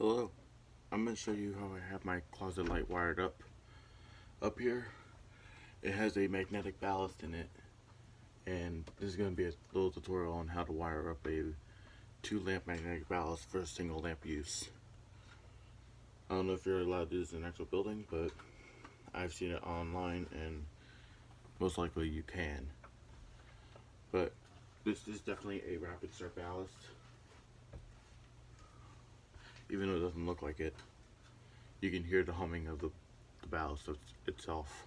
Hello, I'm going to show you how I have my closet light wired up. Up here, it has a magnetic ballast in it, and this is going to be a little tutorial on how to wire up a 2-lamp magnetic ballast for a single lamp use. I don't know if you're allowed to do this in an actual building, but I've seen it online and most likely you can. But this is definitely a rapid start ballast, even though it doesn't look like it. You can hear the humming of the ballast itself.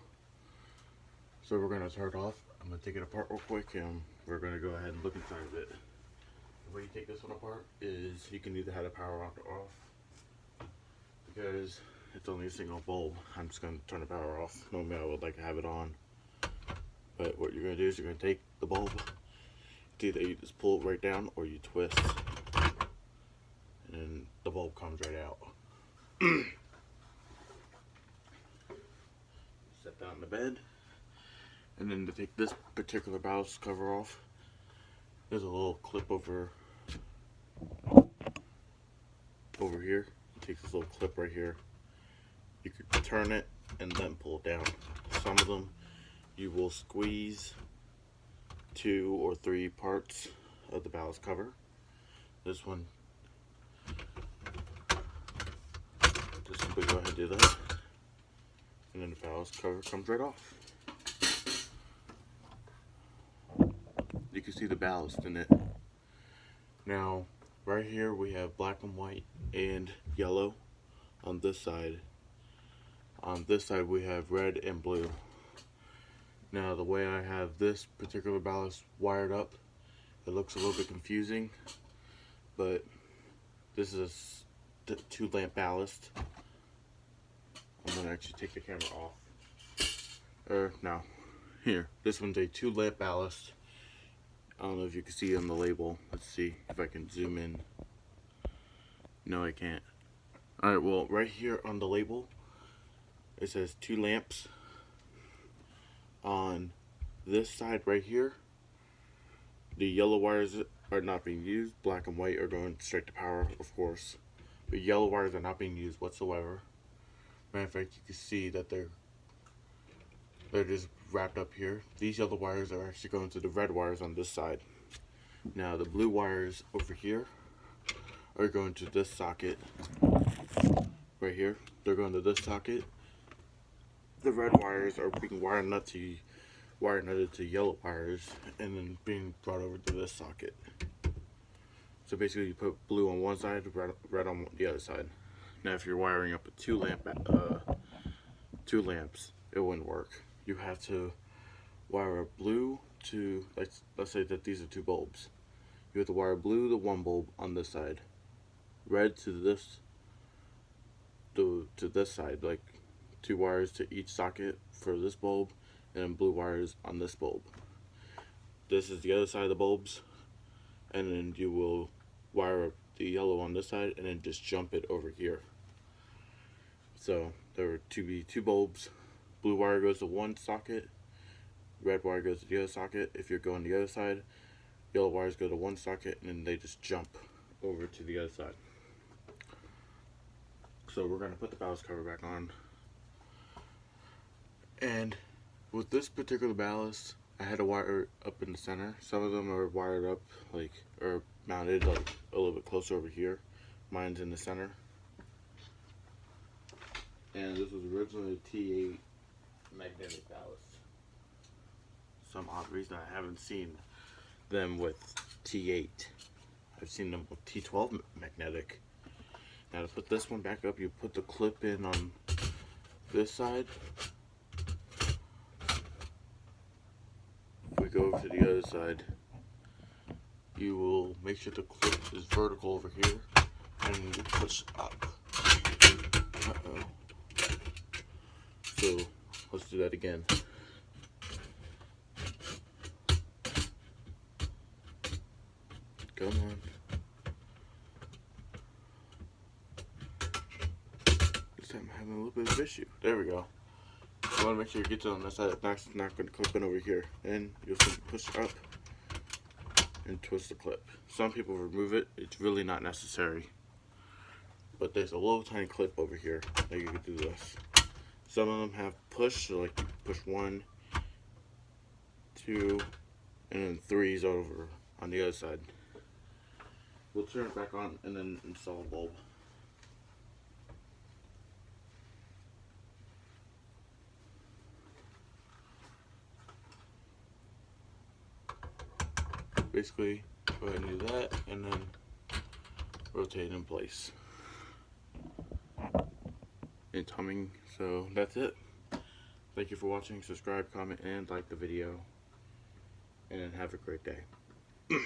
So we're going to start off. I'm going to take it apart real quick and we're going to go ahead and look inside of it. The way you take this one apart is you can either have the power on or off. Because it's only a single bulb, I'm just going to turn the power off. Normally I would like to have it on. But what you're going to do is you're going to take the bulb. It's either you just pull it right down or you twist. And then the bulb comes right out. Set down the bed. And then to take this particular ballast cover off, there's a little clip over here. You take this little clip right here. You could turn it and then pull it down. Some of them you will squeeze 2 or 3 parts of the ballast cover. This one, just simply go ahead and do that, and then the ballast cover comes right off. You can see the ballast in it. Now, right here we have black and white and yellow on this side. On this side we have red and blue. Now, the way I have this particular ballast wired up, it looks a little bit confusing, but this is a 2-lamp ballast. I'm going to actually take the camera off. No. Here. This one's a 2-lamp ballast. I don't know if you can see on the label. Let's see if I can zoom in. No, I can't. Alright, well, right here on the label, it says 2 lamps. On this side right here, the yellow wires are not being used. Black and white are going straight to power, of course. The yellow wires are not being used whatsoever. Matter of fact, you can see that they're just wrapped up here. These yellow wires are actually going to the red wires on this side. Now the blue wires over here are going to this socket right here. They're going to this socket. The red wires are being wire nutted to yellow wires and then being brought over to this socket. So basically you put blue on one side, red on the other side. Now if you're wiring up a 2 lamps, it wouldn't work. You have to wire a blue to, let's say that these are 2 bulbs. You have to wire blue to one bulb on this side, red to this side, like 2 wires to each socket for this bulb, and then blue wires on this bulb. This is the other side of the bulbs, and then you will wire up the yellow on this side and then just jump it over here. So there are to be 2 bulbs. Blue wire goes to one socket, red wire goes to the other socket. If you're going the other side, yellow wires go to one socket and then they just jump over to the other side. So we're going to put the ballast cover back on. And with this particular ballast, I had to wire it up in the center. Some of them are wired up or mounted like a little bit closer over here. Mine's in the center. And this was originally a T8 magnetic ballast. Some odd reason I haven't seen them with T8. I've seen them with T12 magnetic. Now to put this one back up, you put the clip in on this side. If we go over to the other side, you will make sure the clip is vertical over here and you push up. So let's do that again. Come on. This time I'm having a little bit of issue. There we go. You want to make sure you get it on that side. It's not going to clip in over here. And you'll simply push up and twist the clip. Some people remove it. It's really not necessary. but there's a little tiny clip over here that you can do this. Some of them have push, so like push 1, 2, and then 3's over on the other side. We'll turn it back on and then install a bulb. Basically, go ahead and do that and then rotate in place. It's humming, so that's it. Thank you for watching. Subscribe, comment, and like the video. And have a great day.